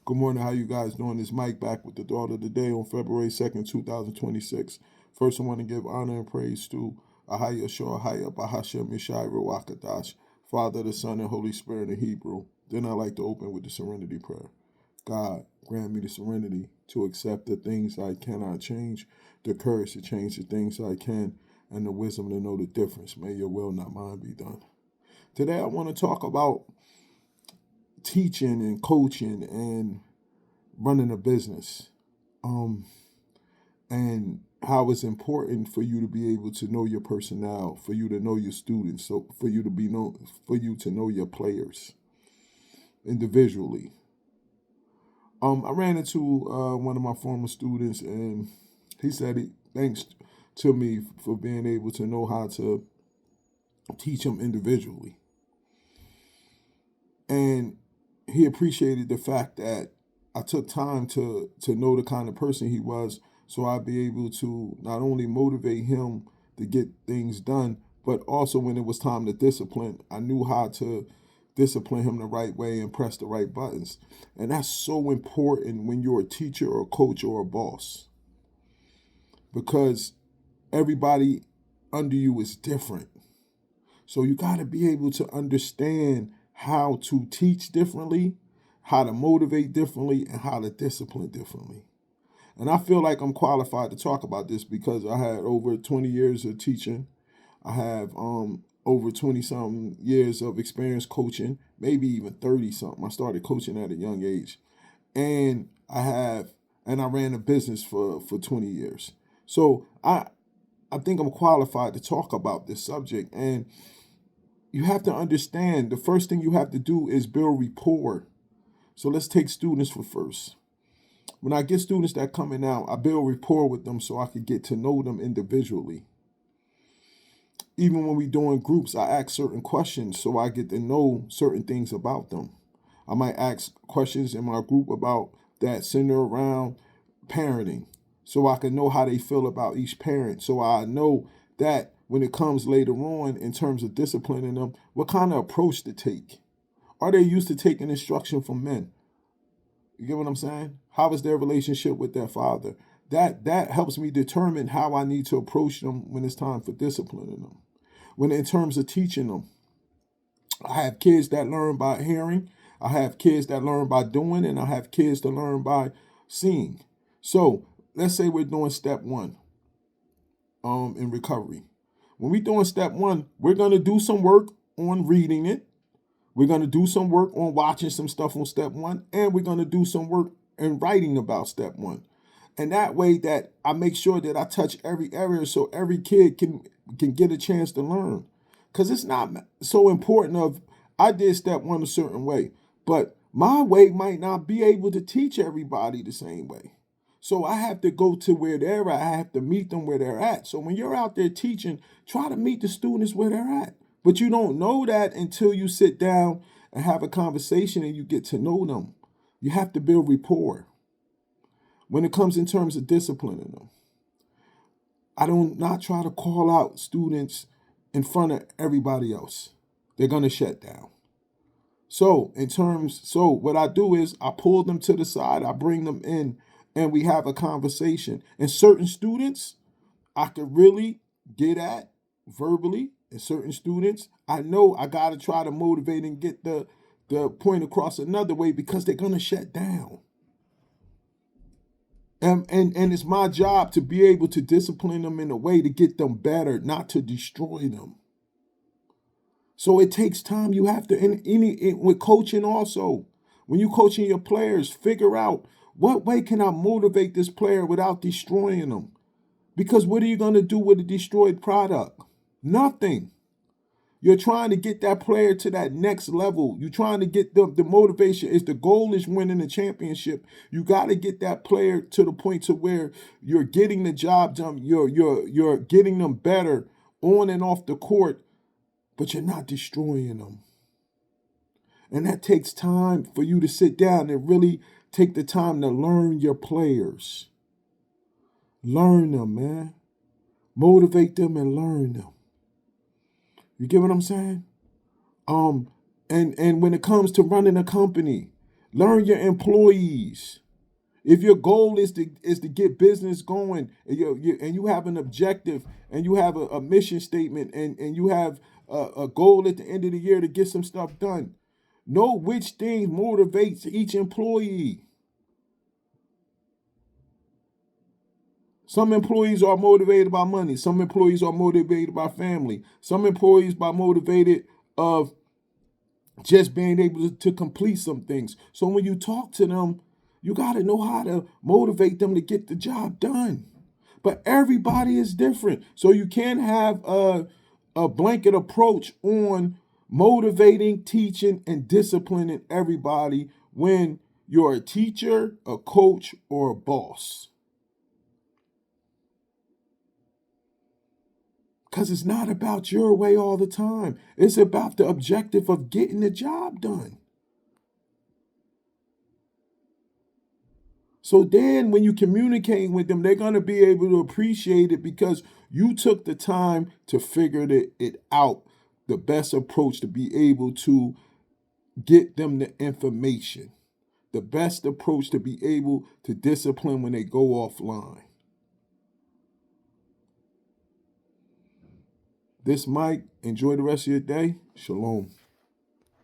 Good morning. How you guys doing? This Mike back with the thought of the day on February 2nd, 2026. First, I want to give honor and praise to Ahaya Shor Ahaya Bahashem Yeshai Ruachadash, Father, the Son, and Holy Spirit in Hebrew. Then I like to open with the serenity prayer. God, grant me the serenity to accept the things I cannot change, the courage to change the things I can, and the wisdom to know the difference. May your will, not mine, be done. Today, I want to talk about teaching and coaching and running a business, and how it's important for you to be able to know your personnel, for you to know your students, so for you to know your players individually. I ran into one of my former students, and he said he thanks to me for being able to know how to teach him individually, and he appreciated the fact that I took time to know the kind of person he was, so I'd be able to not only motivate him to get things done, but also when it was time to discipline, I knew how to discipline him the right way and press the right buttons. And that's so important when you're a teacher or a coach or a boss, because everybody under you is different. So you got to be able to understand how to teach differently, how to motivate differently, and how to discipline differently. And I feel like I'm qualified to talk about this because I had over 20 years of teaching. I have over 20 something years of experience coaching, maybe even 30 something. I started coaching at a young age. And I ran a business for 20 years. So I think I'm qualified to talk about this subject. And you have to understand the first thing you have to do is build rapport. So let's take students for first. When I get students that coming out, I build rapport with them so I can get to know them individually. Even when we doing groups, I ask certain questions so I get to know certain things about them. I might ask questions in my group about that center around parenting so I can know how they feel about each parent. So I know that when it comes later on in terms of disciplining them, what kind of approach to take. Are they used to taking instruction from men? You get what I'm saying? How is their relationship with their father? That helps me determine how I need to approach them when it's time for disciplining them. When in terms of teaching them, I have kids that learn by hearing, I have kids that learn by doing, and I have kids that learn by seeing. So let's say we're doing step one in recovery. When we're doing step one, we're gonna do some work on reading it. We're going to do some work on watching some stuff on step one, and we're going to do some work in writing about step one. And that way that I make sure that I touch every area so every kid can get a chance to learn. Because it's not so important of I did step one a certain way, but my way might not be able to teach everybody the same way. So I have to go to where they're at. I have to meet them where they're at. So when you're out there teaching, try to meet the students where they're at. But you don't know that until you sit down and have a conversation and you get to know them. You have to build rapport. When it comes in terms of disciplining them, I don't not try to call out students in front of everybody else. They're gonna shut down. So what I do is I pull them to the side, I bring them in, and we have a conversation. And certain students I could really get at verbally, and certain students I know I gotta try to motivate and get the point across another way because they're gonna shut down. And it's my job to be able to discipline them in a way to get them better, not to destroy them. So it takes time. You have to with coaching also. When you coaching your players, figure out what way can I motivate this player without destroying them. Because what are you going to do with a destroyed product? Nothing. You're trying to get that player to that next level. You're trying to get the motivation. If the goal is winning the championship, you got to get that player to the point to where you're getting the job done. You're getting them better on and off the court, but you're not destroying them. And that takes time for you to sit down and really take the time to learn your players. Learn them, man. Motivate them and learn them. You get what I'm saying? And when it comes to running a company, Learn your employees. If your goal is to get business going, and you have an objective, and you have a mission statement, and you have a goal at the end of the year to get some stuff done, know which thing motivates each employee. Some employees are motivated by money. Some employees are motivated by family. Some employees are motivated of just being able to complete some things. So when you talk to them, you got to know how to motivate them to get the job done. But everybody is different. So you can't have a blanket approach on motivating, teaching, and disciplining everybody when you're a teacher, a coach, or a boss. Because it's not about your way all the time. It's about the objective of getting the job done. So then when you communicate with them, they're going to be able to appreciate it because you took the time to figure it out, the best approach to be able to get them the information, the best approach to be able to discipline when they go offline. This Mike, enjoy the rest of your day. Shalom.